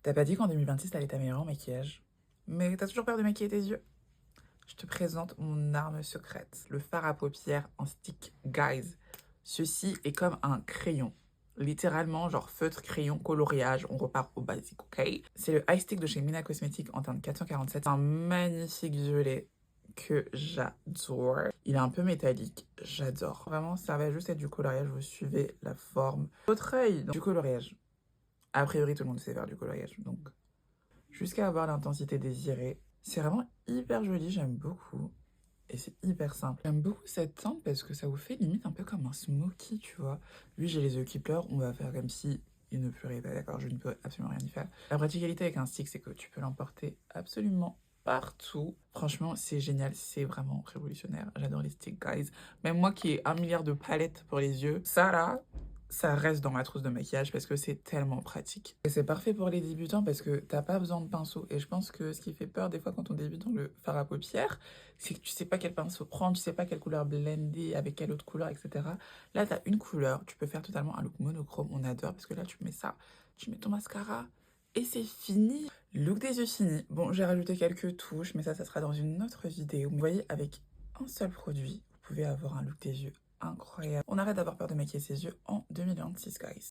T'as pas dit qu'en 2026, t'allais t'améliorer en maquillage? Mais t'as toujours peur de maquiller tes yeux? Je te présente mon arme secrète, le fard à paupières en stick, guys. Ceci est comme un crayon. Littéralement, genre feutre, crayon, coloriage, on repart au basique, ok? C'est le High Stick de chez Mina Cosmetics en teinte 447. C'est un magnifique violet que j'adore. Il est un peu métallique, j'adore. Vraiment, ça va juste être du coloriage, vous suivez la forme. Votre œil, du coloriage. A priori, tout le monde sait faire du coloriage, donc jusqu'à avoir l'intensité désirée. C'est vraiment hyper joli, j'aime beaucoup. Et c'est hyper simple. J'aime beaucoup cette teinte parce que ça vous fait limite un peu comme un smoky, tu vois. Lui, j'ai les yeux qui pleurent, on va faire comme si il ne pleurait pas, d'accord, je ne peux absolument rien y faire. La praticalité avec un stick, c'est que tu peux l'emporter absolument partout. Franchement, c'est génial, c'est vraiment révolutionnaire. J'adore les sticks, guys. Même moi qui ai 1 milliard de palettes pour les yeux, ça là, ça reste dans ma trousse de maquillage parce que c'est tellement pratique. Et c'est parfait pour les débutants parce que t'as pas besoin de pinceau. Et je pense que ce qui fait peur des fois quand on débute dans le fard à paupières, c'est que tu sais pas quel pinceau prendre, tu sais pas quelle couleur blender avec quelle autre couleur, etc. Là, t'as une couleur, tu peux faire totalement un look monochrome, on adore parce que là, tu mets ça, tu mets ton mascara et c'est fini. Look des yeux fini. Bon, j'ai rajouté quelques touches, mais ça sera dans une autre vidéo. Vous voyez, avec un seul produit, vous pouvez avoir un look des yeux incroyable. On arrête d'avoir peur de maquiller ses yeux en 2026, guys.